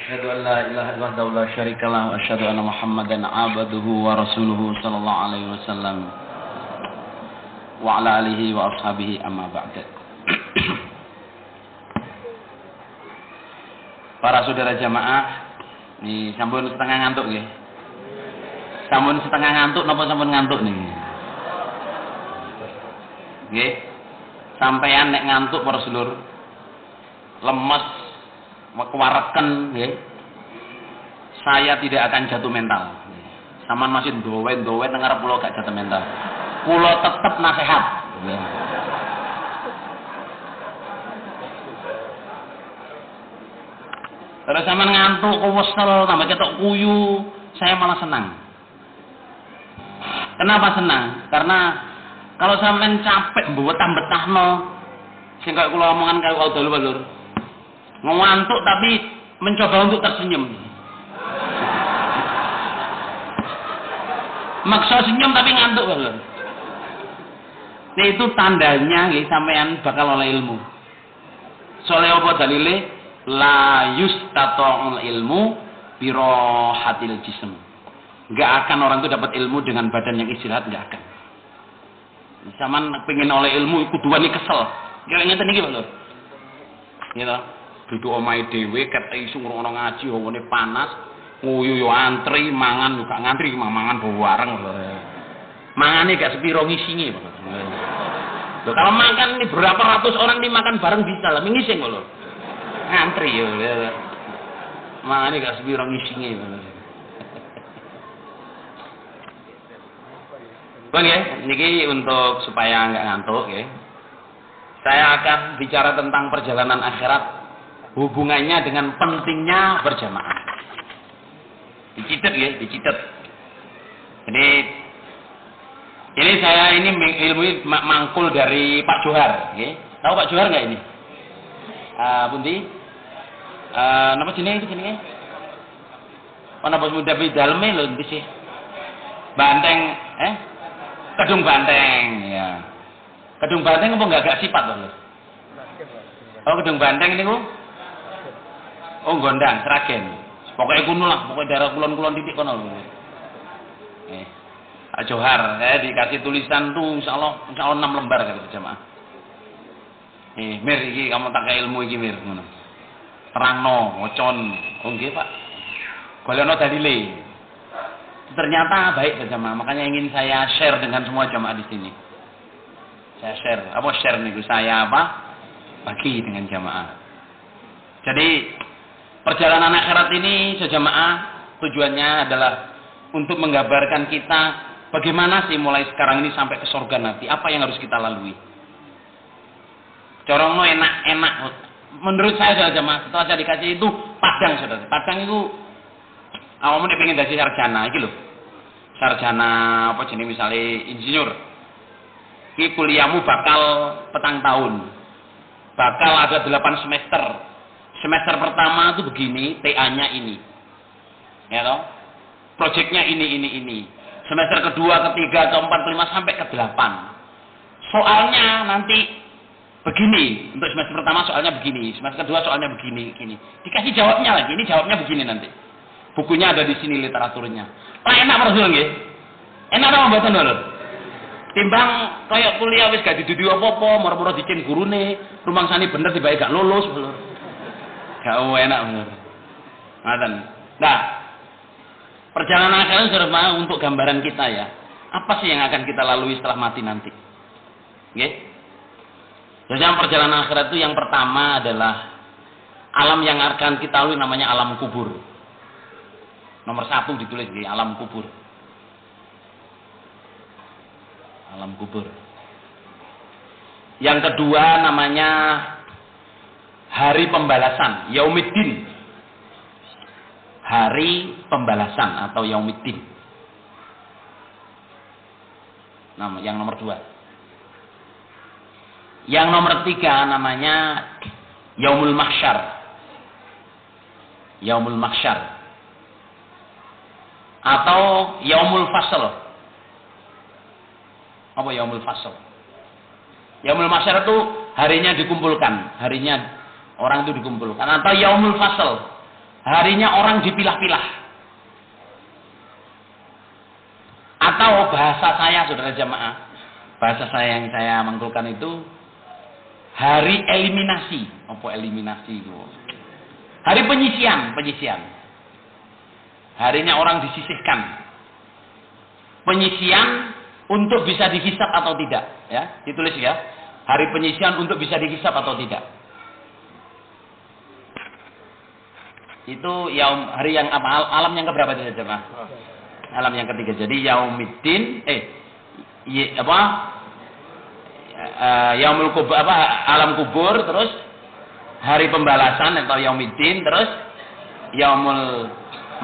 Asyhadu an la ilaha illallah la syarikalah wa asyhadu anna Muhammadan abduhu wa rasuluhu sallallahu alaihi wasallam wa ala alihi wa ashabihi amma ba'd. Para saudara jamaah, nih sampun setengah ngantuk nggih. Sampun setengah ngantuk napa sampun ngantuk nih? Nggih. Sampeyan nek ngantuk para sedulur, lemes, kewareken nggih. Saya tidak akan jatuh mental. Saman masih dowe-dowe nang ngarep kula gak jatuh mental. Kula tetep nasihat. Terus sampean ngantuk, kewesel, tambah ketok kuyu, saya malah senang. Kenapa senang? Karena kalau sampean capek mbetah-betahno, sing kaya kula omongan kaya wau dalu-walur. Ngantuk tapi mencoba untuk tersenyum. Maksa senyum tapi ngantuk banget. Nah, itu tandanya nggih sampean bakal oleh ilmu. Soalnya apa dalile? La yustata'ul ilmu birohatil jism. Enggak akan orang itu dapat ilmu dengan badan yang istirahat, enggak akan. Sampean pengen oleh ilmu kuduane kesel. Ya ngeten iki, Pak Lur. Gitu. Duduk omahe dhewe ket isu ngrungokno ngaji hawane panas. Nguyu yo antri, mangan juga ngantri, mangan bareng lho. Mangane gak sepiro ngisinge, Pak. Loh, kalau makan ini berapa ratus orang ini makan bareng bisa lah, ngising lho. Ngantri yo. Mangane gak sepiro ngisinge, Pak. Bang ya, niki untuk supaya enggak ngantuk ya. Saya akan bicara tentang perjalanan akhirat, hubungannya dengan pentingnya berjamaah. Dicitet ya, dicitet. Jadi ini saya ini ilmu mangkul dari Pak Johar, ya. Tahu Pak Johar nggak ini? Pundi? Nama jenenge itu jenenge? Ana bos muda di daleme lho ndi sih? Banteng, Kedung Banteng, ya. Kedung Banteng apa enggak agak sifat lho? Oh, Kedung Banteng niku? Oh, Gondang, Sragen. Pokoknya kuno lah, pokoknya daerah kulon-kulon titik kono lho. Pak Johar, dikasih tulisan tuh insya Allah 6 lembar kali jamaah. Mir iki kamu tak kayak ilmu iki mir ngono. Terangno, ngocon. Oh nggih, Pak. Golekno dalile. Ternyata baik jamaah, makanya ingin saya share dengan semua jamaah di sini. Saya share, apa share niku saya apa? Bagi dengan jamaah. Jadi perjalanan akhirat ini sejamaah tujuannya adalah untuk menggambarkan kita bagaimana sih mulai sekarang ini sampai ke surga nanti, apa yang harus kita lalui. Corongno enak-enak. Menurut saya jamaah, setelah saya dikasih itu Padang saudara. Padang itu awakmu nek pengen dadi sarjana iki lho. Sarjana apa jenenge misalnya insinyur. Iki kuliahmu bakal 4 tahun. Bakal ada 8 semester. Semester pertama itu begini, TA-nya ini. Ya toh? Proyeknya ini. Semester kedua, ketiga, keempat, kelima sampai ke-8. Soalnya nanti begini. Untuk semester pertama soalnya begini, semester kedua soalnya begini. Dikasih jawabnya lagi, ini jawabnya begini nanti. Bukunya ada di sini literaturnya. Lah enak Rasul nggih. Enak apa mboten lho? Timbang kayak kuliah wis gak didudu apa-apa, moro-moro dicen gurune, rumangsane bener tiba gak lulus lho. Gak enak bener. Ngaten. Nah, perjalanan akhirat sudah untuk gambaran kita ya. Apa sih yang akan kita lalui setelah mati nanti? Nggih. Jadi perjalanan akhirat itu yang pertama adalah alam yang akan kita lalui namanya alam kubur. Nomor 1 ditulis di alam kubur. Alam kubur. Yang kedua namanya hari pembalasan, Yaumiddin. Hari pembalasan atau Yaumiddin. Yang nomor 2. Yang nomor 3 namanya Yaumul Mahsyar. Yaumul Mahsyar. Atau Yaumul Fasl. Apa Yaumul Fasl? Yaumul Mahsyar itu harinya dikumpulkan, harinya orang itu dikumpulkan. Atau Yaumul Fasl, harinya orang dipilah-pilah. Atau bahasa saya, saudara jamaah, bahasa saya yang saya mangkulkan itu hari eliminasi. Apa eliminasi itu? Hari penyisian. Harinya orang disisihkan. Penyisian untuk bisa dihisab atau tidak, ya, ditulis ya. Hari penyisian untuk bisa dihisab atau tidak. Itu hari yang apa? Alam yang keberapa itu jemaah? Alam yang ketiga. Jadi yaumiddin yaumul kubur, alam kubur, terus hari pembalasan atau yaumiddin, terus yaumul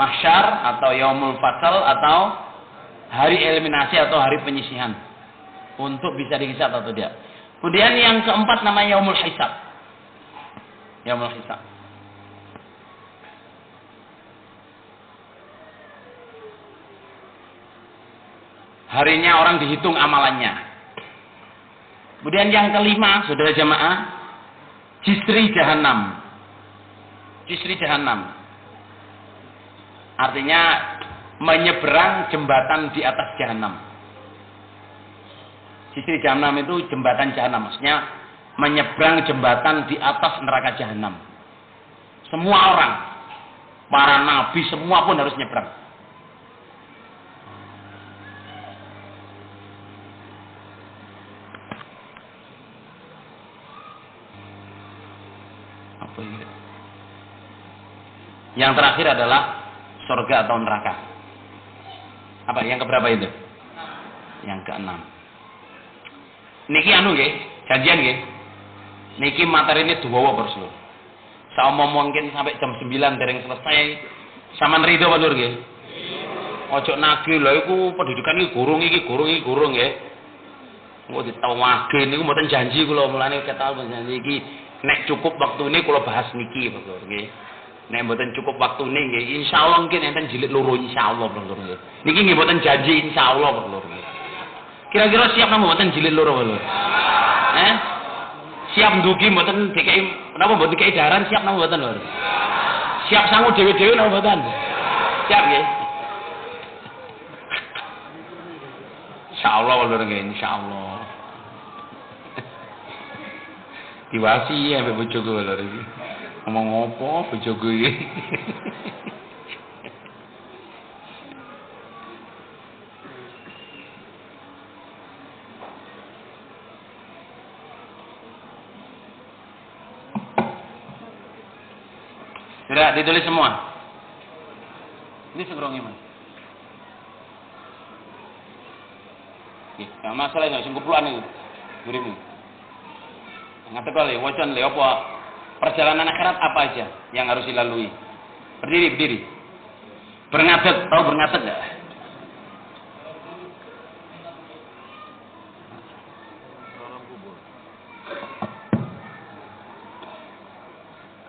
mahsyar atau yaumul fasal atau hari eliminasi atau hari penyisihan untuk bisa dihisab atau tidak. Kemudian yang keempat namanya yaumul hisab. Yaumul hisab. Harinya orang dihitung amalannya. Kemudian yang kelima, saudara jamaah, jisri jahannam. Jisri jahannam. Artinya menyeberang jembatan di atas jahannam. Jisri jahannam itu jembatan jahannam. Maksudnya menyeberang jembatan di atas neraka jahannam. Semua orang, para nabi semua pun harus nyeberang. Yang terakhir adalah surga atau neraka. Apa yang keberapa itu? Yang keenam. Niki anu nggih, janjian nggih. Niki materi ini duwawa bro. Saya mungkin sampai jam 9 dereng selesai. Saman rido Pak Nur nggih. Ojo nagih lho iku pendidikan iki gurung nggih. Engko ditawage niku mboten janji kula mulane ketal janji iki nek cukup waktu ini kula bahas niki Pak Nur nggih. Nek mboten cukup waktu ini nggih, insyaallah mungkin enten jilid loro insyaallah Pak Nur nggih. Niki nggih mboten janji insyaallah Pak Nur nggih. Kira-kira siap napa mboten jilid loro Pak Nur? Siap ndugi mboten DKI napa mboten DKI daran siap napa mboten Lur? Siap sangu dhewe-dhewe napa mboten? Siap nggih. Insyaallah Pak Nur nggih, insyaallah. Diwasi ya mbek bojoku Lur iki. Ngomong apa bojoku iki? Sudah ditulis semua. Ini segerongnya Mas. Nggih, nah masalah enggak sing kuplukan niku. Murimu. Ngatek kali wacan le apa perjalanan akhirat apa aja yang harus dilalui. Berdiri. Berngadeg, tahu berngadeg enggak?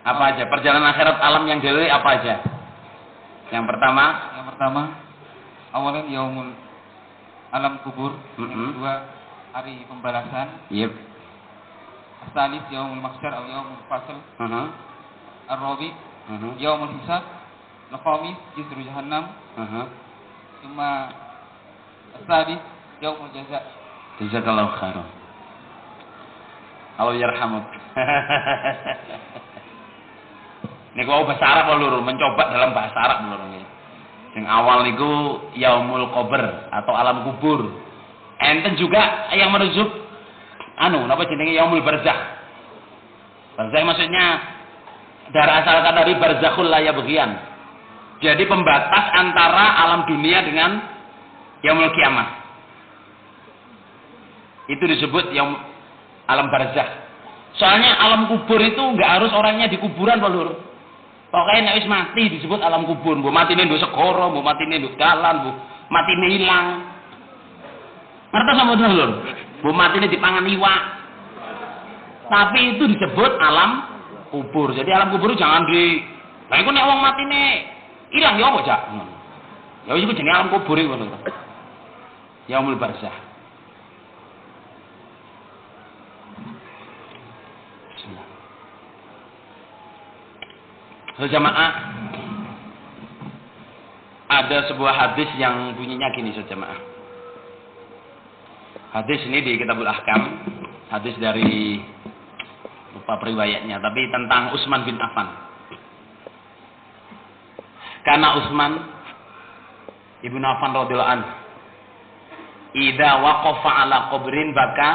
Apa aja? Perjalanan akhirat alam yang dilalui apa aja? Yang pertama, awalnya yaumul alam kubur, yang kedua hari pembalasan. Yep. Asalis yaumul mahsyar atau yaumul fasl. Ar-rabi yaumul hisab. Al-khamis jisru jahannam. Cuma asadis yaumul jaza. Jazakallahu khairan. Allah yarhamuk. Niku bahasa Arab lho, mencoba dalam bahasa Arab lho nggih. Sing awal niku yaumul qabr atau alam kubur. Enten juga yang merujuk napa jenenge yaumul barzakh. Barzakh maksudnya asalkan dari barzakhul la yabghiyan. Jadi pembatas antara alam dunia dengan yaumul kiamah. Itu disebut alam barzakh. Soalnya alam kubur itu enggak harus orangnya di kuburan Pak Lur. Pokoknya nek wis mati disebut alam kubur. Mbok matine nduk segara, mbok matine nduk dalan, mbok matine ilang. Ngertos apa mboten Lur? Mbok matine dipangan iwak. Tapi itu disebut alam kubur. Jadi alam kubur jangan Lah iku nek wong matine ilang ya apa, Cak? Ya wis iku jenenge alam kubur iku ngono. Yaumul barzakh. Jamaah ada sebuah hadis yang bunyinya gini saja, jemaah. Hadis ini di Kitabul Ahkam, hadis dari lupa periwayatnya, tapi tentang Utsman bin Affan. Karena Utsman Ibnu Affan radhiyallahu anhu idza waqafa ala qabrin baka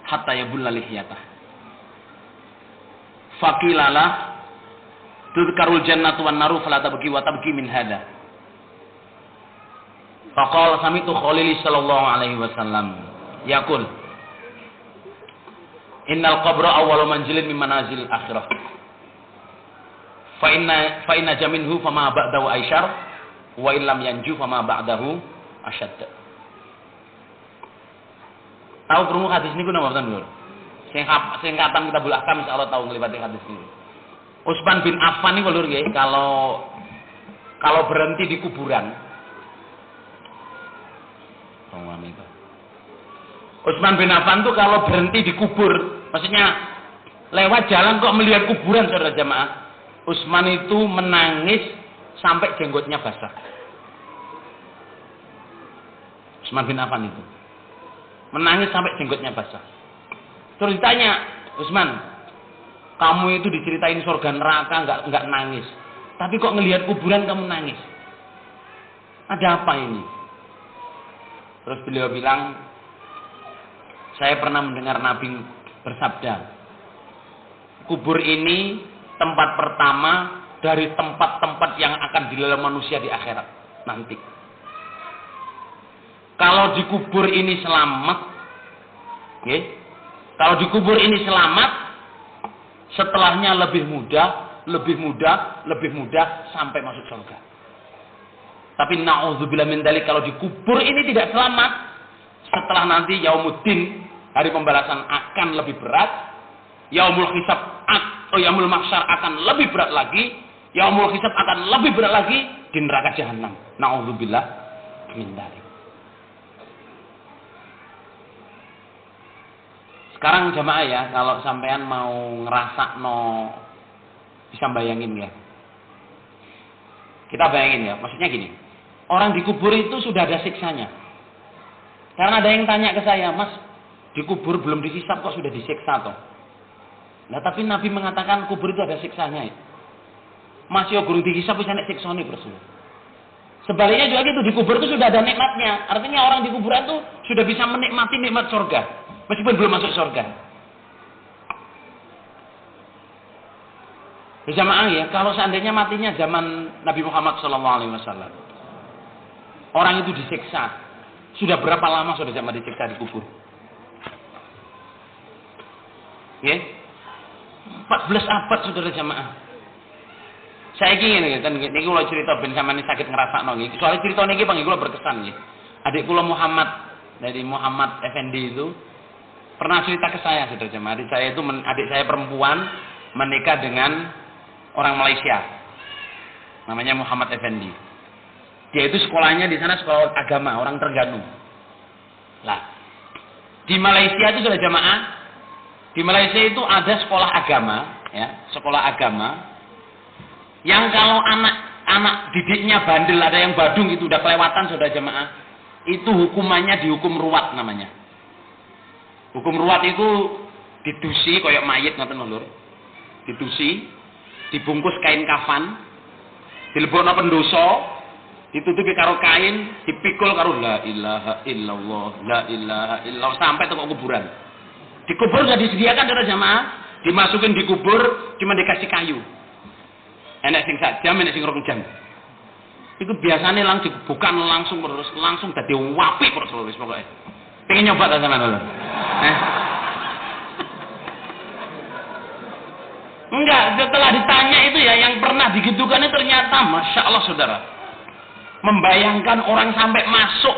hatta yabulla lihyatah. Faqilalah tudkarul jannatu wan naru fala tabqi wa tabqi min hada. Faqala sami'tu Khalili sallallahu alaihi wasallam yaqul innal qabra awwalu manzilin min manazil akhirah. Fa inna jaminhu fama ba'dahu aisyar wa illam yanju fama ba'dahu asyad. Tahu krungu hadis niku napa mboten, Lur? Sing katam Kitabul Ahkam insyaallah tahu nglipati hadis niku. Utsman bin Affan niku Lur nggih, kalau berhenti di kuburan. Utsman bin Affan tuh kalau berhenti di kubur, maksudnya lewat jalan kok melihat kuburan, saudara jamaah. Utsman itu menangis sampai jenggotnya basah. Utsman bin Affan itu menangis sampai jenggotnya basah. Terus ditanya, Utsman, kamu itu diceritain surga neraka nggak nangis, tapi kok ngelihat kuburan kamu nangis? Ada apa ini? Terus beliau bilang, saya pernah mendengar Nabi bersabda, kubur ini tempat pertama dari tempat-tempat yang akan dilalui manusia di akhirat nanti. Kalau dikubur ini selamat, okay? Kalau dikubur ini selamat, setelahnya lebih mudah sampai masuk surga. Tapi na'udzubillah min dzalik, kalau dikubur ini tidak selamat, setelah nanti yaumuddin, hari pembalasan akan lebih berat, yaumul hisab atau yaumul mahsyar akan lebih berat lagi, yaumul hisab akan lebih berat lagi di neraka jahanam. Na'udzubillah min dzalik. Sekarang jamaah ya, kalau sampean mau ngerasa bisa bayangin ya. Kita bayangin ya, maksudnya gini. Orang dikubur itu sudah ada siksanya. Karena ada yang tanya ke saya, Mas, dikubur belum dihisab kok sudah disiksa toh? Nah, tapi Nabi mengatakan kubur itu ada siksanya. Mas yo guru dihisab bisa nek siksane Rasul. Sebaliknya juga gitu, dikubur itu sudah ada nikmatnya. Artinya orang di kuburan itu sudah bisa menikmati nikmat surga. Meskipun belum masuk surga. Jamaah ya, kalau seandainya matinya zaman Nabi Muhammad SAW, orang itu disiksa. Sudah berapa lama sudah zaman disiksa di kubur? Ya, 14 abad saudara jamaah. Saya ingin kan, ini kalau cerita ben sampeyan sakit ngrasakno nggih. Soalnya cerita niki panggih kula berkesan nggih. Adik kula Muhammad dari Muhammad Effendi itu pernah cerita ke saya, saudara jemaah. Adik saya perempuan menikah dengan orang Malaysia, namanya Muhammad Effendi. Dia itu sekolahnya di sana sekolah agama, orang Terengganu. Lah, di Malaysia itu saudara jemaah, di Malaysia itu ada sekolah agama, ya, sekolah agama, yang kalau anak didiknya bandel, ada yang badung itu udah kelewatan saudara jemaah, itu hukumannya dihukum ruwat namanya. Hukum ruwat itu didusi koyok mayit ngoten lho. Didusi, dibungkus kain kafan, dilebokno pendoso, ditutupi karo kain, dipikul karo la ilaha illallah, la ilaha illallah sampai ke kuburan. Di kubur sudah disediakan saudara jamaah, dimasukin di kubur cuma dikasih kayu. Enek sing sak jam, enek sing rong jam. Itu biasanya bukan langsung dadi apik terus pokoknya. Pengen nyoba ta sampean lho? Enggak, setelah ditanya itu ya, yang pernah digitukan itu ternyata Masya Allah saudara, membayangkan orang sampai masuk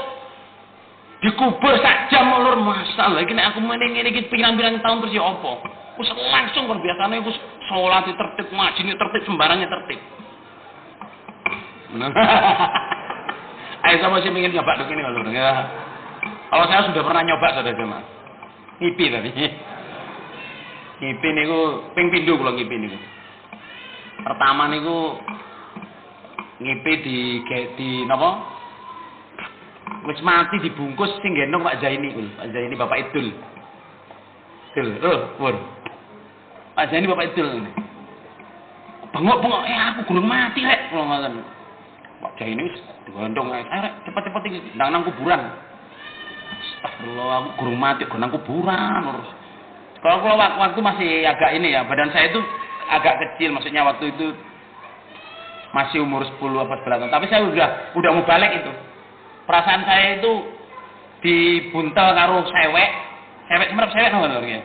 dikubur sak jam ulur, Masya Allah, ini aku ini pirang-pirang tahun terus ya opo, terus langsung biasanya aku sholat tertib, ngaji tertib, sembarangnya tertib. Ayo sama sih ingin nyoba begini kalau ya. Kalau saya sudah pernah nyoba saudara jemaah, ngipi tapi. Ngipi niku ping pindho kula ngipi niku. Pertama niku ngipi di napa? Wis mati dibungkus sing gendong Pak Zaini kuwi. Pak Zaini Bapak Idul. Idul, Pur. Pak Zaini Bapak Idul. Bengok-bengok, aku gurung mati rek, ngoten. Pak Zaini wis digondong ae, rek cepet-cepet iki nang kuburan. Astagfirullah, aku gurung mati kok nang kuburan terus. Kalau waktu masih agak ini ya, badan saya itu agak kecil, maksudnya waktu itu masih umur 10 apa 11 tahun. Tapi saya udah mau balik itu. Perasaan saya itu dibuntel karo sewek semerep sewek ngono lho.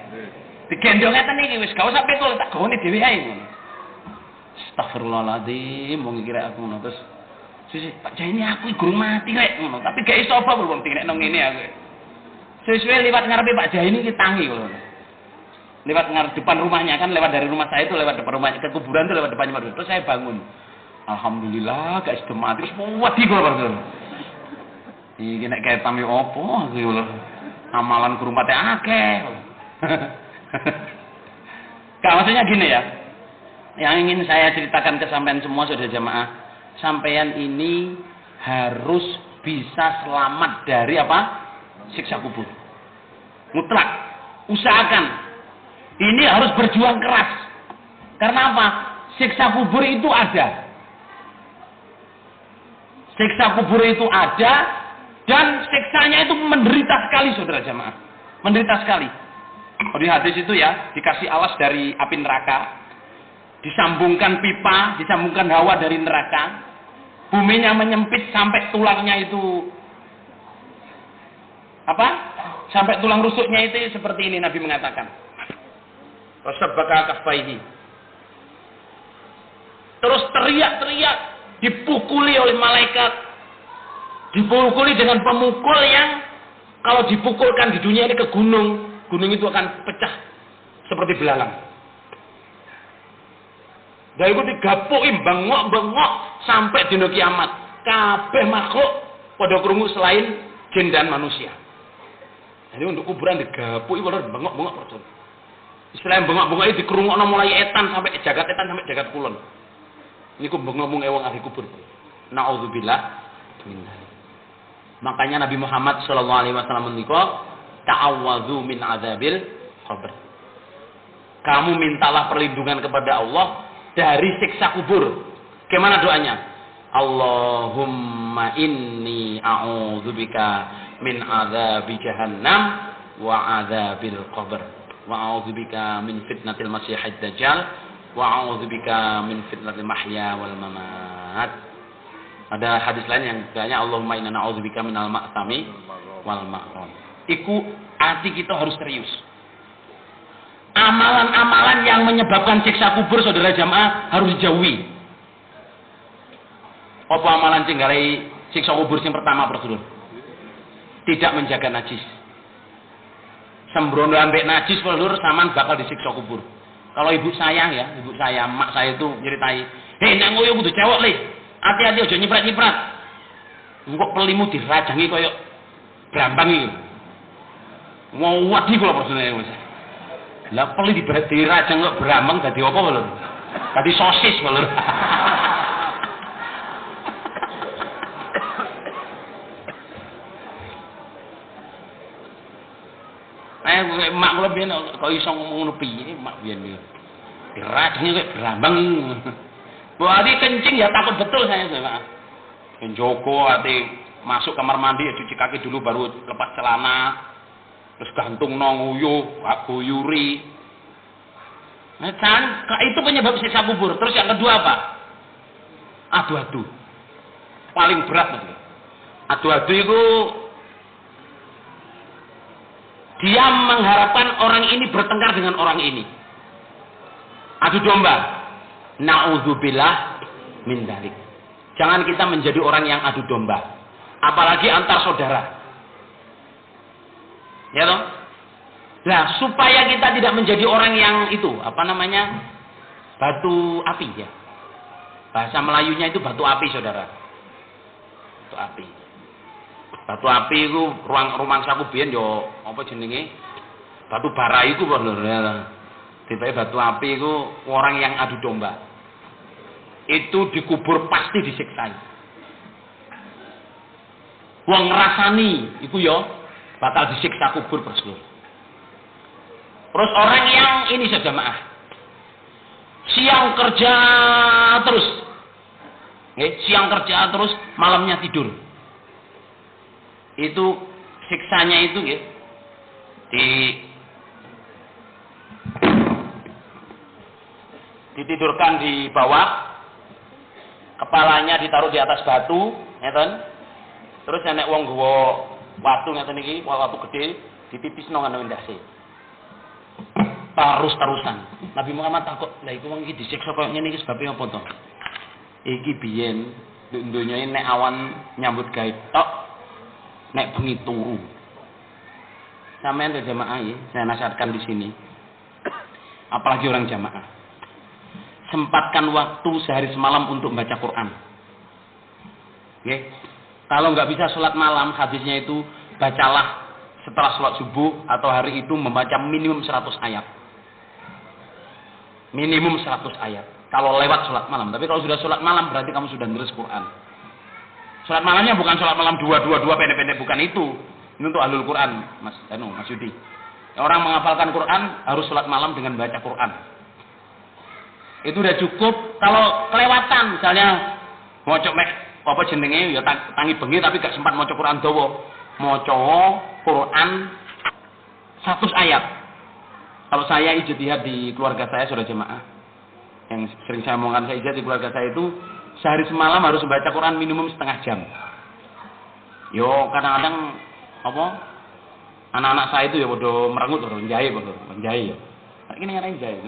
Digendong ngeten iki wis gak usah pikul tak gone dhewe ae ngono. Astagfirullahaladzim, wong iki rek aku ngono terus sisi Pak Jaini aku gurung mati rek ngono, tapi gak iso apa wong dinekno ngene aku. Suwe-suwe liwat ngarepe Pak Jaini iki tangi ngono. Lewat depan rumahnya kan, lewat dari rumah saya itu lewat depan rumahnya ke kuburan itu lewat depannya terus saya bangun. Alhamdulillah gak sudah mati terus wedi kula Bang. Iki nek ketam yo opo iki lho. Amalan guru mate akeh. Kak maksudnya gini ya. Yang ingin saya ceritakan ke sampean semua saudara jamaah, sampean ini harus bisa selamat dari apa? Siksa kubur. Mutlak. Usahakan. Ini harus berjuang keras. Karena apa? Siksa kubur itu ada. Siksa kubur itu ada dan siksanya itu menderita sekali saudara jamaah. Menderita sekali. Di hadis itu ya, dikasih alas dari api neraka. Disambungkan pipa, disambungkan hawa dari neraka. Buminya menyempit sampai tulangnya itu apa? Sampai tulang rusuknya itu seperti ini Nabi mengatakan. Rasabbaka kafaihi. Terus teriak-teriak, dipukuli oleh malaikat. Dipukuli dengan pemukul yang kalau dipukulkan di dunia ini ke gunung, gunung itu akan pecah seperti belalang. Dan itu digapuki bengok-bengok sampai dina kiamat. Kabeh makhluk pada krungu selain jin dan manusia. Jadi untuk kuburan digapuki padha bengok-bengok terus. Istilahnya bengok-bengok itu dikerungokno mulai etan sampai jagat kulon. Niku bengok-bengok wong ahli kubur. Nauzubillah min dzalik. Makanya Nabi Muhammad sallallahu alaihi wasallam menika ta'awwadzu min adzabil qabr. Kamu mintalah perlindungan kepada Allah dari siksa kubur. Gimana doanya? Allahumma inni a'udzubika min adzabi jahannam wa adzabil qabr. Wa a'udzubika min fitnatil masiihid dajjal wa a'udzubika min fitnatil mahya wal mamat. Ada hadis lain yang katanya Allahumma inna na'udzubika minal ma'sami wal ma'ron. Iku hati kita harus serius. Amalan-amalan yang menyebabkan siksa kubur saudara jamaah harus dijauhi. Apa amalan sing garai siksa kubur yang pertama Bro? Tidak menjaga najis. Sembrono ambek najis pelur saman bakal disiksa kubur. Kalau ibu saya, mak saya itu nyeritai, "Hei, nek ngoyo kudu cewek le. Hati-hati aja nyiprat-nyiprat. Engko pelimu dirajangi koyo brambang iki." Mau wedi kula persene wis. Lah peli dirajang kok brambang dadi apa lho? Dadi sosis lho. Mak kula biyen kok iso ngomong ngono piye mak biyen iki. Dirajenge kok brambang. Berarti kencing ya takut betul saya tuh, Pak. Penjoko ati masuk kamar mandi ya cuci kaki dulu baru lepas celana. Terus gantung nguyuh, guyuri. Nah, itu penyebab siksa kubur. Terus yang kedua apa? Adu-adu. Paling berat betul. Adu-adu itu dia mengharapkan orang ini bertengkar dengan orang ini. Adu domba. Na'udzubillah min dzalik. Jangan kita menjadi orang yang adu domba. Apalagi antar saudara. Ya toh? Nah, supaya kita tidak menjadi orang yang itu, apa namanya? Batu api ya. Bahasa Melayunya itu batu api, saudara. Batu api. Batu api itu ruang saku biyen yo apa jenenge? Batu bara itu lho. Tiba batu api itu orang yang adu domba. itu dikubur pasti disiksai. Wong ngrasani iku ya bakal disiksa kubur Bro. Terus orang yang ini saja jamaah siang kerja terus, siang kerja terus, malamnya tidur. Itu siksanya itu ditidurkan di bawah, kepalanya ditaruh di atas batu, ngeten. Terus nek wong nggawa watu ngeten iki, watu gede, ditipisno ngono ndase. Terus-terusan. Nabi Muhammad takut, "Lah iku wong iki disiksa koyo ngene iki sebabe apa to?" Iki biyen donya nek awan nyambut gawe tok, nek bengi turu. Sampeyan ke jamaah ya, saya nasihatkan di sini. Apalagi orang jamaah. Sempatkan waktu sehari semalam untuk membaca Quran. Kalau nggak bisa sholat malam, hadisnya itu bacalah setelah sholat subuh atau hari itu membaca minimum 100 ayat. Minimum 100 ayat. Kalau lewat sholat malam. Tapi kalau sudah sholat malam berarti kamu sudah nulis Quran. Sholat malamnya bukan sholat malam 2 pendek-pendek, bukan itu. Ini untuk ahlul Quran, Mas Yudi. Orang menghafalkan Quran harus sholat malam dengan baca Quran. Itu udah cukup. Kalau kelewatan, misalnya maca apa jenenge ya tangi bengi tapi gak sempat maca Quran dawa. Maca Quran 100 ayat. Kalau saya ijtihad di keluarga saya sudah jemaah. Yang sering saya omongkan, saya ijtihad di keluarga saya itu sehari semalam harus membaca Quran minimum setengah jam. Yo kadang-kadang apa anak-anak saya itu ya bodoh merengut bodoh menjahit ya. Ini ngapain jahit?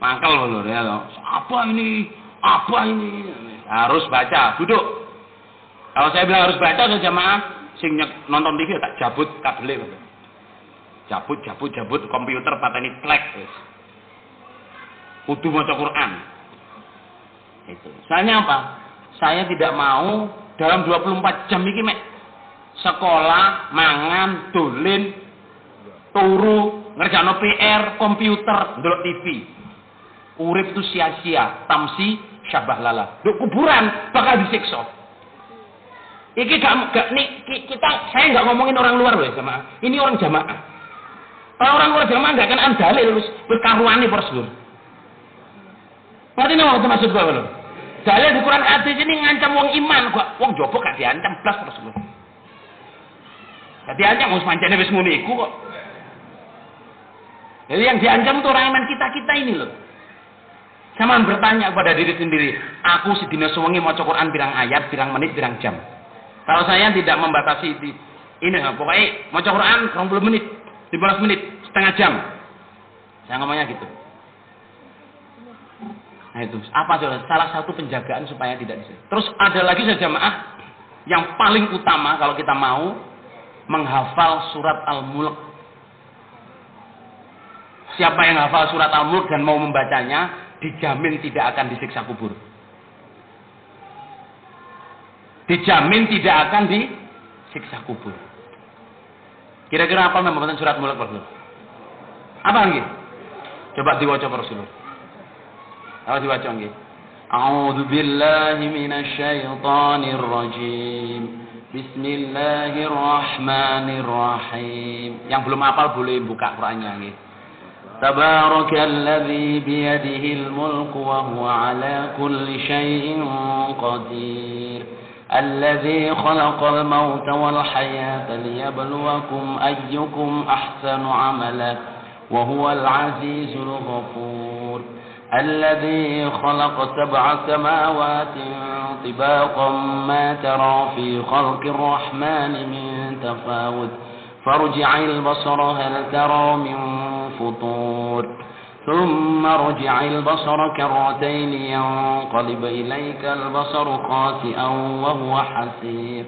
Mangkal bodoh ya. Apa ini? Harus baca, duduk. Kalau saya bilang harus baca, saya jamaah sing nonton TV tak jabut kabel bodoh. Jabut komputer pateni plek wis. Kudu maca Quran. Itu. Soalnya apa? Saya tidak mau dalam 24 jam iki mek sekolah, mangan, dolen, turu, ngerjano PR, komputer, ndelok TV. Urip itu sia-sia, tamsi syabah lala. Duk kuburan bakal disiksa. Iki saya nggak ngomongin orang luar loh jamaah. Ini orang jamaah. Kalau orang luar jamaah nggak akan dalil berkaruan nih prosedur. Berarti nih waktu maksud gua loh. Dalil di Quran hadis ini ngancam wong iman, wong jopo gak diancam blas prosedur. Gak diancam wong pancene wis ngono iku kok. Jadi yang diancam itu orang iman kita ini loh. Sama bertanya kepada diri sendiri, aku sedina sewengi maca Quran pirang ayat, pirang menit, pirang jam. Kalau saya tidak membatasi ini, pokoknya maca Quran 20 menit, 15 menit, setengah jam. Saya ngomongnya gitu. Nah itu, apa salah satu penjagaan supaya tidak disiksa. Terus ada lagi saja jamaah yang paling utama kalau kita mau menghafal surat Al-Mulk. Siapa yang hafal surat Al-Mulk dan mau membacanya, dijamin tidak akan disiksa kubur. Dijamin tidak akan disiksa kubur. Kira-kira apa membaca surat Mulk Rasul? Apa nggih? Coba diwaca Rasul. Apa diwaca nggih? A'udzu billahi minasy syaithanir rajim. Bismillahirrahmanirrahim. Yang belum hafal boleh buka Qur'annya nggih. Tabarakalladzi biyadihil mulku wa huwa ala kulli syai'in qadir. الذي خلق الموت والحياة ليبلوكم أيكم أحسن عملا وهو العزيز الغفور الذي خلق 7 سماوات طباقا ما ترى في خلق الرحمن من تفاوت فارجع البصر هل ترى من فطور ثم ارجع البصر كرتين ينقلب إليك البصر خاسئا وهو حسير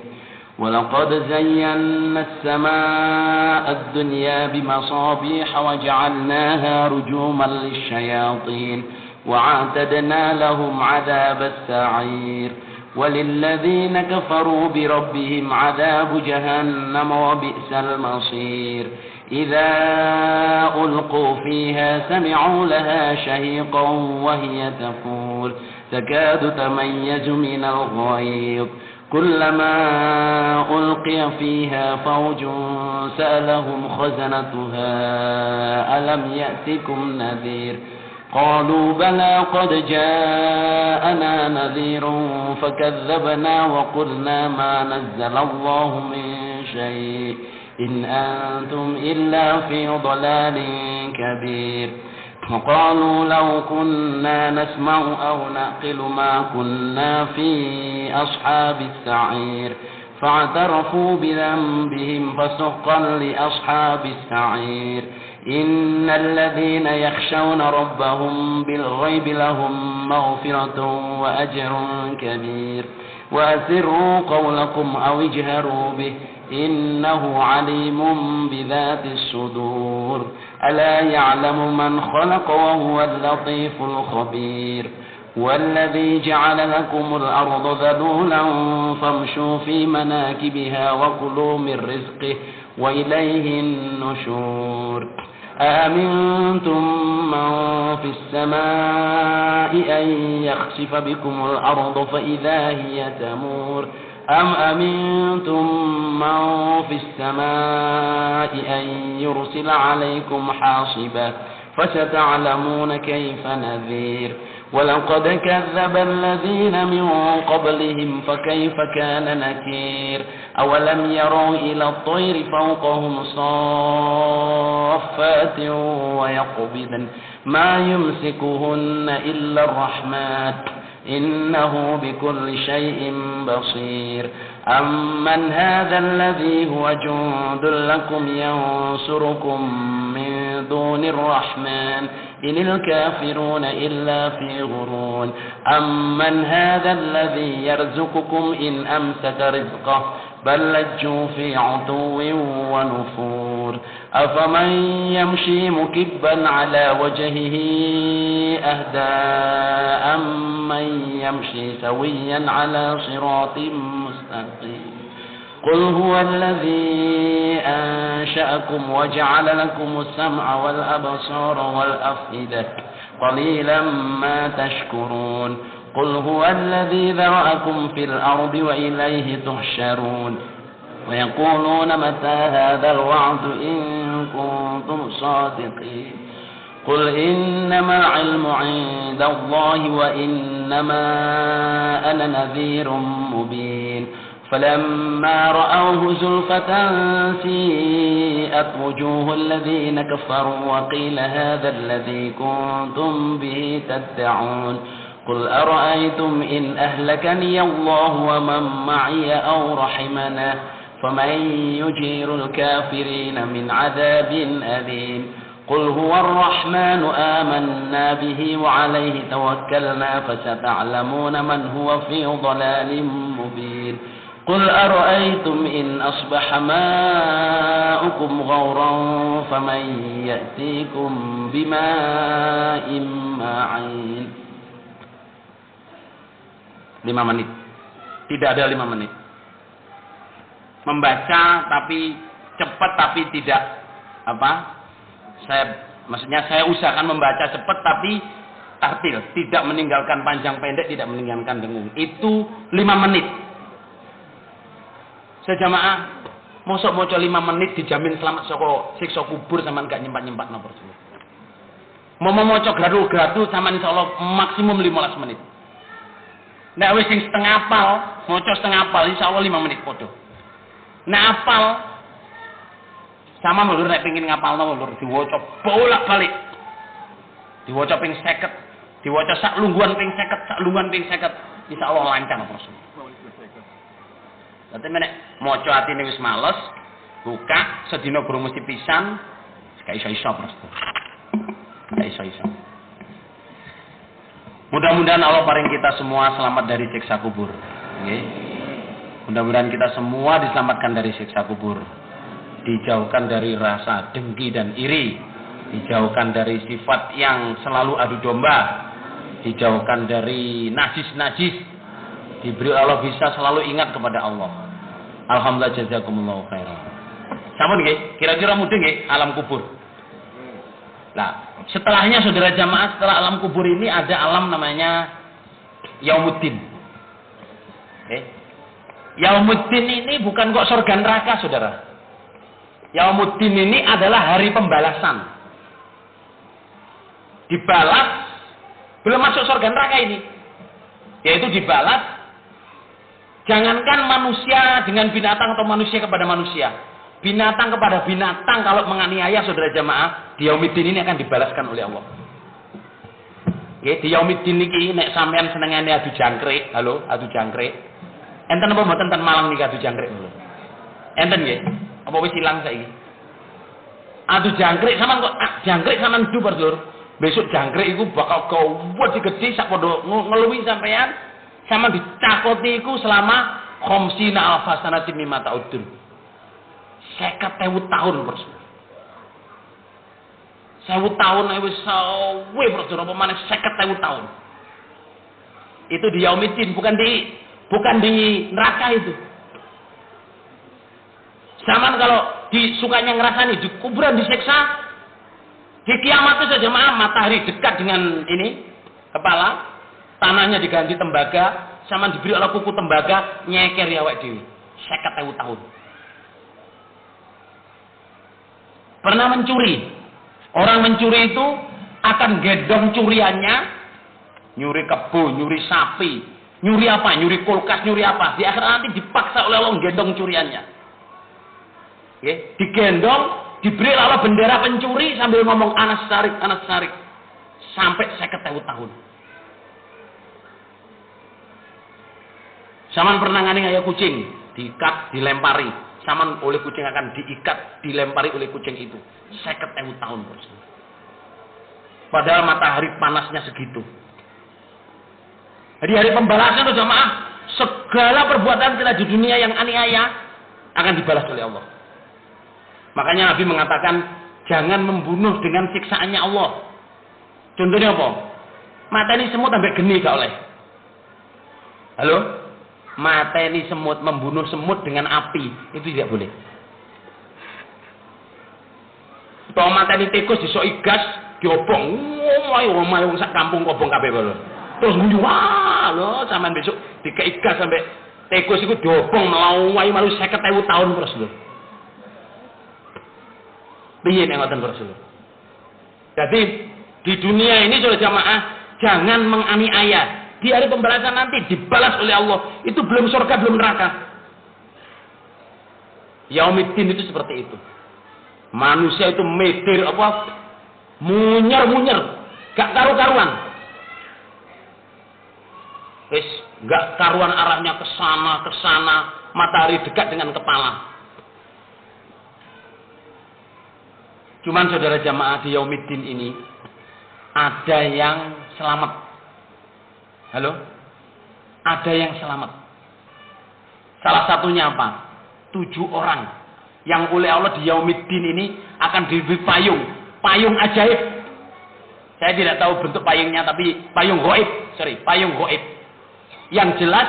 ولقد زينا السماء الدنيا بمصابيح وجعلناها رجوما للشياطين وأعتدنا لهم عذاب السعير وللذين كفروا بربهم عذاب جهنم وبئس المصير إذا ألقوا فيها سمعوا لها شهيقا وهي تفور الرسول تكاد تميز من الغيظ كلما ألقي فيها فوج سألهم خزنتها ألم يأتكم نذير قالوا بلى قد جاءنا نذير فكذبنا وقلنا ما نزل الله من شيء إن أنتم إلا في ضلال كبير وقالوا لو كنا نسمع أو نعقل ما كنا في أصحاب السعير فاعترفوا بذنبهم فسحقا لأصحاب السعير إن الذين يخشون ربهم بالغيب لهم مغفرة وأجر كبير وأسروا قولكم أو اجهروا به إنه عليم بذات الصدور ألا يعلم من خلق وهو اللطيف الخبير والذي جعل لكم الأرض ذلولا فامشوا في مناكبها وكلوا من رزقه وإليه النشور أأمنتم من في السماء أن يخسف بكم الأرض فإذا هي تمور أم أمنتم من في السماء أن يرسل عليكم حاصبا فستعلمون كيف نذير ولقد كذب الذين من قبلهم فكيف كان نكير أولم يروا إلى الطير فوقهم صافات ويقبضن ما يمسكهن إلا الرحمن إنه بكل شيء بصير أمن هذا الذي هو جند لكم ينصركم من دون الرحمن إن الكافرون إلا في غرور أمن هذا الذي يرزقكم إن أمسك رزقه بل لجوا في عتو ونفور أفمن يمشي مكبا على وجهه أهدى أمن يمشي سويا على صراط مستقيم قل هو الذي أنشأكم وجعل لكم السمع والأبصار والأفئدة قليلا ما تشكرون قل هو الذي ذرأكم في الأرض وإليه تحشرون ويقولون متى هذا الوعد إن كنتم صادقين قل إنما علم عند الله وإنما أنا نذير مبين فلما رأوه زلفة سيئت وجوه الذين كفروا وقيل هذا الذي كنتم به تدعون قل أرأيتم إن أهلكني الله ومن معي أو رحمنا فمن يجير الكافرين من عذاب أليم قل هو الرحمن آمنا به وعليه توكلنا فستعلمون من هو في ضلال مبين قل أرأيتم إن أصبح ماؤكم غورا فمن يأتيكم بماء معين 5 menit. Tidak ada 5 menit. Membaca tapi cepat tapi tidak maksudnya saya usahakan membaca cepat tapi tartil, tidak meninggalkan panjang pendek, tidak meninggalkan dengung. Itu 5 menit. Sejamaah mosok moco 5 menit dijamin selamat saka siksa kubur sampean gak nyempat-nyempat napa semua. Mau moco gaduh-gaduh sampean insyaallah maksimum 15 menit. Nek wis sing setengah apal, moco setengah apal insyaallah 5 menit padha. Nek apal sama mulur nek pengin ngapalno mulur diwaca bolak-balik. Diwaca ping 50, diwaca sak lungguhan ping 50, sak lungguhan ping 50 insyaallah lancar terus. Dadi nek maca atine wis males, buka sedina burung mesti pisan, gak iso-iso terus. Gak iso-iso. Mudah-mudahan Allah paring kita semua selamat dari siksa kubur. Nggih. Mudah-mudahan kita semua diselamatkan dari siksa kubur. Dijauhkan dari rasa dengki dan iri. Dijauhkan dari sifat yang selalu adu domba. Dijauhkan dari najis-najis. Diberi Allah bisa selalu ingat kepada Allah. Alhamdulillah jazakumullahu khairan. Sampun nggih, kira-kira mudah nggih alam kubur. Nah, setelahnya saudara jamaah, setelah alam kubur ini ada alam namanya Yaumuddin. Yaumuddin ini bukan kok surga neraka, saudara. Yaumuddin ini adalah hari pembalasan. Dibalas, belum masuk surga neraka ini. Yaitu dibalas, jangankan manusia dengan binatang atau manusia kepada manusia. Binatang kepada binatang kalau menganiaya saudara jamaah, di Yaumuddin ini akan dibalaskan oleh Allah. Di Yaumuddin ini nek sampean senengane adu jangkrik, halo, adu jangkrik. Enten apa mboten ten Malang niki adu jangkrik lho. Enten nggih? Apa wis ilang saiki? Adu jangkrik sampean kok jangkrik sampean du Lur. Besok jangkrik iku bakal gawat gede sak padha ngeluwi sampean sama dicakoti iku selama khamsina alfasanatin mimma ta'udun. 50.000 tahun Bos. 1000 tahun wis sawe Bos, apa maneh 50.000 tahun. Itu di Yaumuddin, bukan di neraka itu. Zaman kalau disukanya ngerasani di kuburan disiksa, di kiamat itu saja matahari dekat dengan ini kepala, tanahnya diganti tembaga, sama diberi oleh kuku tembaga, nyeker ya awake dhewe. 50.000 tahun. Pernah mencuri. Orang mencuri itu akan gendong curiannya, nyuri kebo, nyuri sapi, nyuri apa? Nyuri kulkas, nyuri apa? Di akhir nanti dipaksa oleh Allah gendong curiannya. Digendong, diberi lalu bendera pencuri sambil ngomong anas sarik, sampai 50.000 tahun. Saman pernah ngani kayak kucing, diikat, dilempari. Saman oleh kucing akan diikat, dilempari oleh kucing itu. 50.000 tahun Bos. Padahal matahari panasnya segitu. Jadi hari pembalasan itu jamaah, segala perbuatan kita di dunia yang aniaya akan dibalas oleh Allah. Makanya Nabi mengatakan jangan membunuh dengan siksaannya Allah. Contohnya apa? Mateni semut sampai geni gak oleh. Halo? Mateni semut, membunuh semut dengan api, itu tidak boleh. Atau mateni tikus disoki gas, diobong, omai sak kampung kobong kabeh lho. Terus nguyu, wah lho, sampean besok dikei gas sampai tikus itu diobong melawai malu 50.000 tahun terus lho. Piye nek ngoten Rasul. Jadi di dunia ini saudara jamaah jangan menganiaya. Di hari pembalasan nanti dibalas oleh Allah. Itu belum surga, belum neraka. Yaumuddin itu seperti itu. Manusia itu medir apa? Munyer, gak karu-karuan. Wis gak karuan arahnya ke sana, matahari dekat dengan kepala. Cuman saudara jamaah di Yaumuddin ini ada yang selamat. Halo? Ada yang selamat. Salah satunya apa? 7 orang yang oleh Allah di Yaumuddin ini akan diberi payung. Payung ajaib. Saya tidak tahu bentuk payungnya, tapi payung gaib. Yang jelas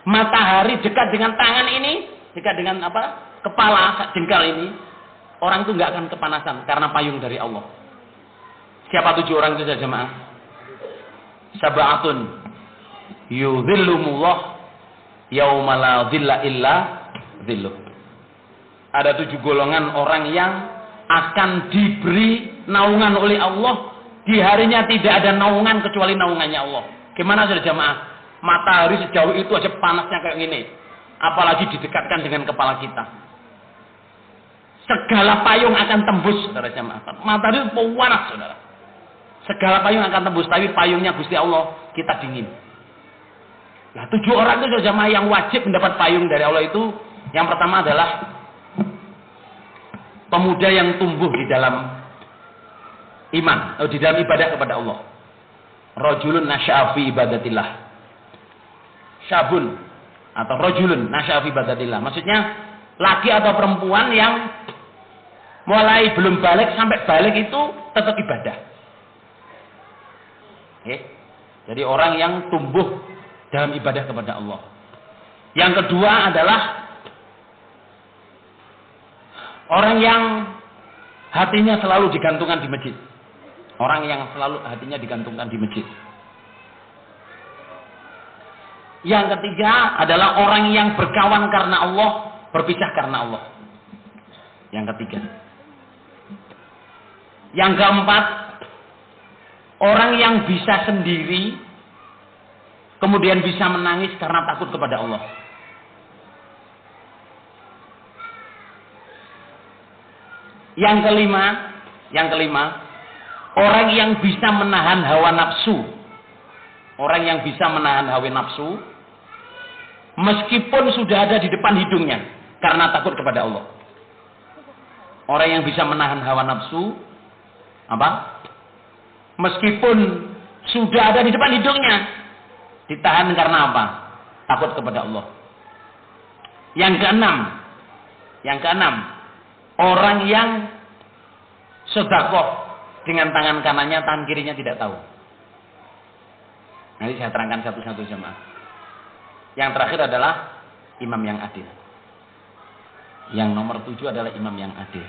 matahari dekat dengan tangan ini, dekat dengan apa? Kepala jengkal ini. Orang itu nggak akan kepanasan karena payung dari Allah. Siapa 7 orang itu saja jemaah? Sab'atun yudhillumullah yauma la dhilla illa dhilluh. Ada 7 golongan orang yang akan diberi naungan oleh Allah. Di harinya tidak ada naungan kecuali naungannya Allah. Gimana saudara jemaah? Matahari sejauh itu aja panasnya kayak gini. Apalagi didekatkan dengan kepala kita. Segala payung akan tembus, saudara jemaah. Matahari panas, saudara. Segala payung akan tembus, tapi payungnya Gusti Allah kita dingin. Nah, 7 orang itu saudara jemaah yang wajib mendapat payung dari Allah itu, yang pertama adalah pemuda yang tumbuh di dalam iman, atau di dalam ibadah kepada Allah. Rajulun nasya'a fi ibadatillah. Syabun atau rajulun nasya'a fi ibadatillah. Maksudnya laki atau perempuan yang mulai belum balik sampai balik itu tetap ibadah. Oke. Jadi orang yang tumbuh dalam ibadah kepada Allah. Yang kedua adalah orang yang hatinya selalu digantungkan di masjid. Orang yang selalu hatinya digantungkan di masjid. Yang ketiga adalah orang yang berkawan karena Allah, berpisah karena Allah. Yang ketiga. Yang keempat, orang yang bisa sendiri, kemudian bisa menangis karena takut kepada Allah. Yang kelima, orang yang bisa menahan hawa nafsu. Orang yang bisa menahan hawa nafsu, meskipun sudah ada di depan hidungnya, karena takut kepada Allah. Orang yang bisa menahan hawa nafsu, apa? Meskipun sudah ada di depan hidungnya, ditahan karena apa? Takut kepada Allah. Yang keenam, orang yang sedekah dengan tangan kanannya, tangan kirinya tidak tahu. Nanti saya terangkan satu-satu jemaah. Yang terakhir adalah imam yang adil. Yang nomor 7 adalah imam yang adil.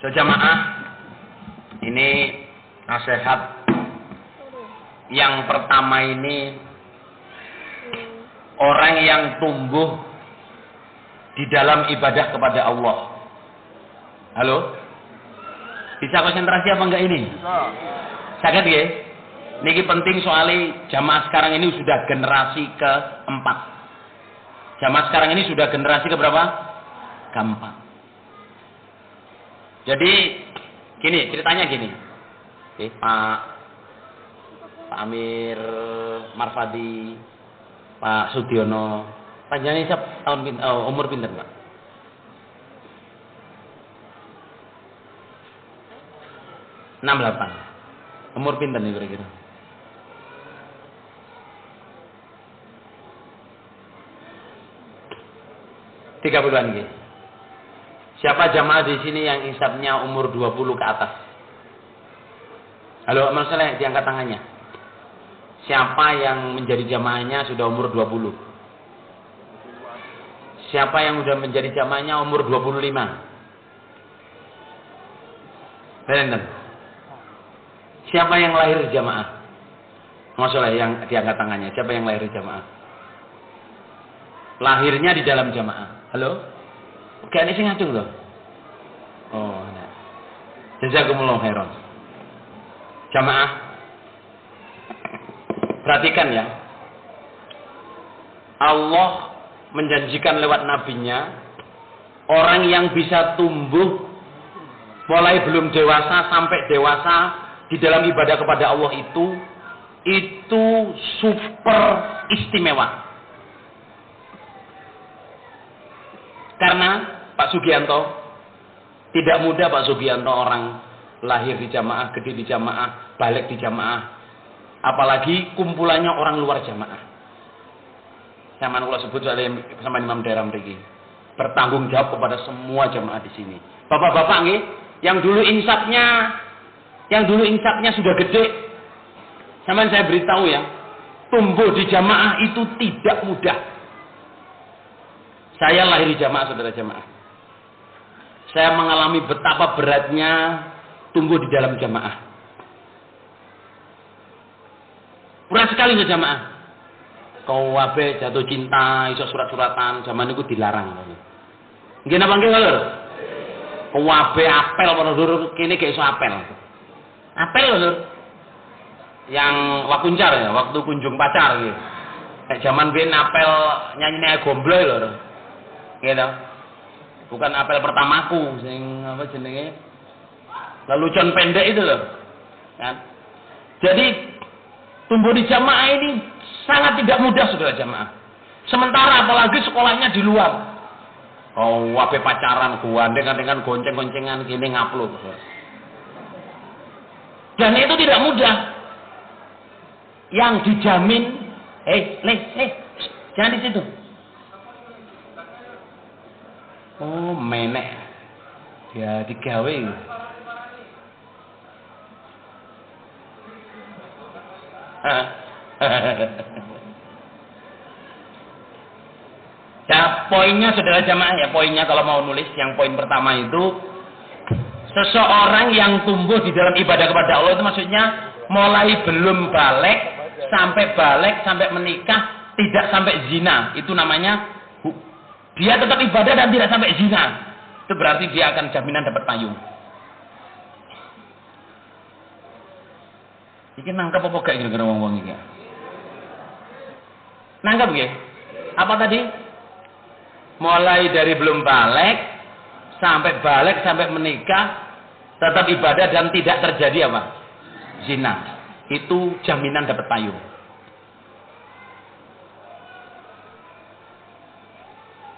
Jemaah, ini nasihat yang pertama ini, orang yang tumbuh di dalam ibadah kepada Allah. Halo? Bisa konsentrasi apa enggak ini? Sakit ya? Ini penting soalnya jamaah sekarang ini sudah generasi keempat. Jamaah sekarang ini sudah generasi keberapa? Keempat. Jadi gini, ceritanya gini. Oke, Pak Amir Marfadi, Pak Sudiono, panjangnya tahun umur pinten, Pak? Enam 68. Umur pinten nih kira-kira? Tiga puluhan gitu. Siapa jamaah di sini yang hisabnya umur 20 ke atas? Halo, masalah diangkat tangannya. Siapa yang menjadi jamaahnya sudah umur 20? Siapa yang sudah menjadi jamaahnya umur 25? Benar. Siapa yang lahir jamaah? Masalah yang diangkat tangannya. Siapa yang lahir jamaah? Lahirnya di dalam jamaah. Halo? Kayak ini sih ngacung loh. Oh, nah. Jazakumullah khairan. Jamaah, perhatikan ya. Allah menjanjikan lewat nabinya, orang yang bisa tumbuh mulai belum dewasa sampai dewasa di dalam ibadah kepada Allah itu super istimewa. Karena Pak Sugianto, tidak mudah Pak Sugianto orang lahir di jamaah, gede di jamaah, balik di jamaah. Apalagi kumpulannya orang luar jamaah. Zaman kalau sebut sama Imam daerah mriki. Bertanggung jawab kepada semua jamaah di sini. Bapak-bapak nggih, yang dulu insapnya sudah gede. Sama saya beritahu ya, tumbuh di jamaah itu tidak mudah. Saya lahir di jamaah, saudara jamaah. Saya mengalami betapa beratnya tumbuh di dalam jamaah. Berat sekali ya jamaah. Kau wabe jatuh cinta, iso surat-suratan, zaman itu dilarang. Nggih napa nggih lho? Kau wabe apel apa lho, kene gak iso apel. Apel lho. Yang wakuncar ya, waktu kunjung pacar gitu. Kayak zaman biyen apel nyanyine gombloy lho. Gitu. Bukan apel pertamaku sing apa jenenge? Lelucon pendek itu loh. Kan? Jadi tumbuh di jamaah ini sangat tidak mudah saudara jamaah. Sementara apalagi sekolahnya di luar. Oh, wape pacaran dengan gonceng-goncengan gini ngupload. Dan itu tidak mudah. Yang dijamin, jangan di situ. Oh, menek. Ya digawe. Nah, poinnya saudara jamaah ya, poinnya kalau mau nulis yang poin pertama itu seseorang yang tumbuh di dalam ibadah kepada Allah itu maksudnya mulai belum balik sampai menikah tidak sampai zina, itu namanya dia tetap ibadah dan tidak sampai zina. Itu berarti dia akan jaminan dapat payung. Iki nangkap apa gak kira-kira wong-wong iki? Nangkap nggih? Apa tadi? Mulai dari belum balik sampai menikah tetap ibadah dan tidak terjadi apa? Zina. Itu jaminan dapat payung.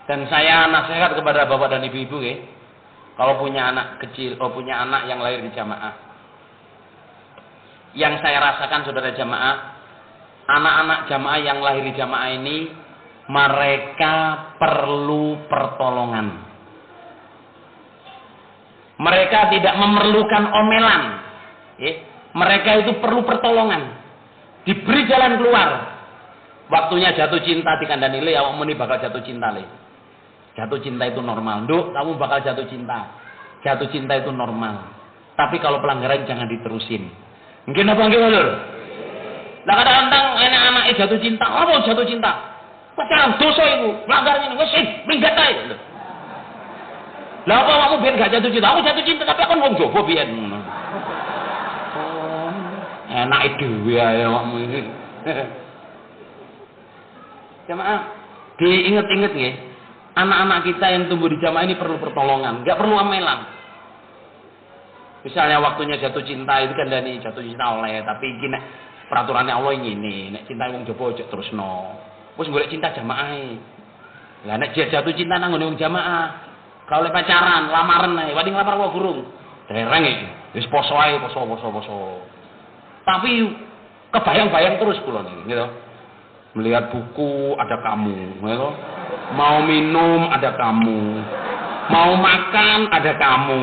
Dan saya nasihat kepada bapak dan ibu-ibu ya, kalau punya anak kecil, punya anak yang lahir di jamaah. Yang saya rasakan saudara jamaah, anak-anak jamaah yang lahir di jamaah ini mereka perlu pertolongan. Mereka tidak memerlukan omelan. Mereka itu perlu pertolongan. Diberi jalan keluar. Waktunya jatuh cinta dikandani le, awakmu ini bakal jatuh cinta le. Jatuh cinta itu normal. Nduk, kamu bakal jatuh cinta. Jatuh cinta itu normal. Tapi kalau pelanggaran jangan diterusin. Mungkin apa nggih, Lur? Lah kadang-kadang anak-anak jatuh cinta, apa jatuh cinta? Pacaran dosa iku, melanggar ini wis minggat ae. Lah apa kamu biyen gak jatuh cinta? Aku jatuh cinta tapi aku wong jowo biyen ngono. Oh, enak dhewe ae awakmu iki. Jamaah, diinget-inget nggih. Anak-anak kita yang tumbuh di jamaah ini perlu pertolongan, enggak perlu amelan. Misalnya waktunya jatuh cinta itu kan dari jatuh cinta oleh, tapi iki nek peraturannya Allah ngene, nek cinta wong jowo aja terusno. Wis golek cinta jamaah. Lah nek jatuh cinta nang ngene wong jamaah, kalau pacaran, lamaran ae, wading lamar wae gurung. Dereng iki. Wis poso ae, poso. Tapi kebayang-bayang terus kula niki, gitu. Melihat buku ada kamu, gitu. Mau minum ada kamu. Mau makan ada kamu.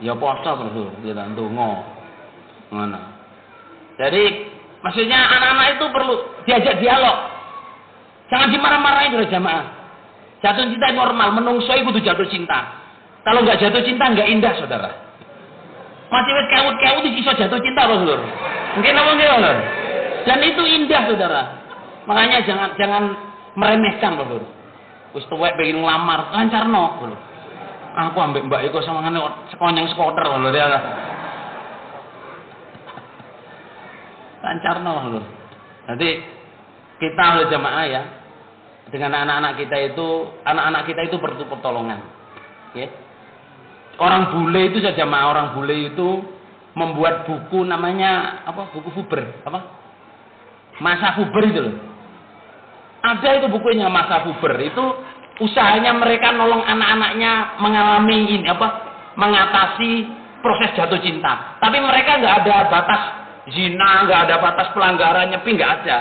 Ya poso terus, ya ndonga. Ngono. Jadi maksudnya anak-anak itu perlu diajak dialog. Jangan dimarah-marahin oleh jamaah. Jatuh cinta normal, menungso itu jatuh cinta. Kalau nggak jatuh cinta nggak indah, saudara. Masih wis kewut-kewut iso jatuh cinta loh, Lur. Mungkin apa nggih, Lur? Dan itu indah, saudara. Makanya jangan meremehkan, Lur. Wis tuwek pengen nglamar, lancarno, Lur. Aku ambek mbak iku samangane sekonyeng skuter, Lur ya. Lancarno, Lur. Nanti kita oleh jamaah ya, dengan anak-anak kita itu perlu pertolongan. Ya. Orang bule itu saja jamaah, orang bule itu membuat buku namanya apa? Buku Fuber, apa? Masa Fuber itu loh. Ada itu bukunya Masa Fuber, itu usahanya mereka nolong anak-anaknya mengalami ini apa? Mengatasi proses jatuh cinta. Tapi mereka nggak ada batas zina, nggak ada batas pelanggaran, nyepi nggak ada.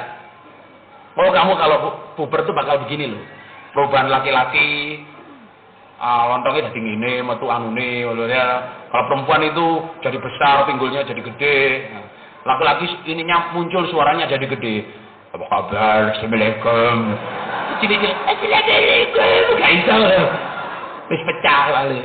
Oh kamu kalau puber itu bakal begini loh. Perubahan laki-laki, lontongnya jadi ngene, metu anune, ya. Kalau perempuan itu jadi besar, pinggulnya jadi gede. Laki-laki ininya muncul suaranya jadi gede. Apa kabar? Assalamualaikum. Cilik-cilik, assalamualaikum. Gak iso loh. Wis pecah kali.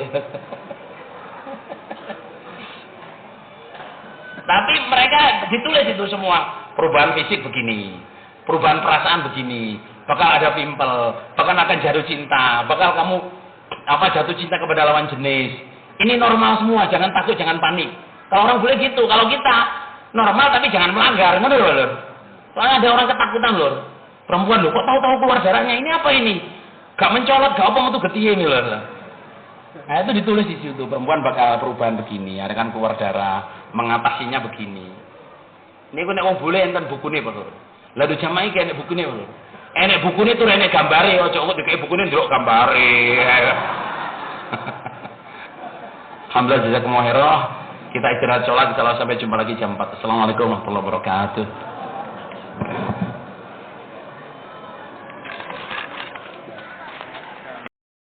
Tapi mereka ditulis itu semua. Perubahan fisik begini. Perubahan perasaan begini, bakal ada pimpel, bakal akan jatuh cinta, bakal kamu jatuh cinta kepada lawan jenis. Ini normal semua, jangan takut, jangan panik. Kalau orang boleh gitu, kalau kita normal tapi jangan melanggar, ngerti lho. Soalnya ada orang ketakutan lho. Perempuan lho, kok tahu-tahu keluar darahnya, ini apa ini? Gak mencolot, gak apa metu getihe ini lho. Nah itu ditulis di situ, perempuan bakal perubahan begini, ada kan keluar darah, mengatasinya begini. Ini kok nek wong boleh enten bukune Pak. Lalu jamaah iki enek bukune lho. Enek bukune tuh enek gambare, aja kok dikek bukune ndelok gambare. Alhamdulillah jazakumullah khairan. Kita istirahat sholat, insyaallah sampai jumpa lagi jam 4. Assalamualaikum warahmatullahi wabarakatuh.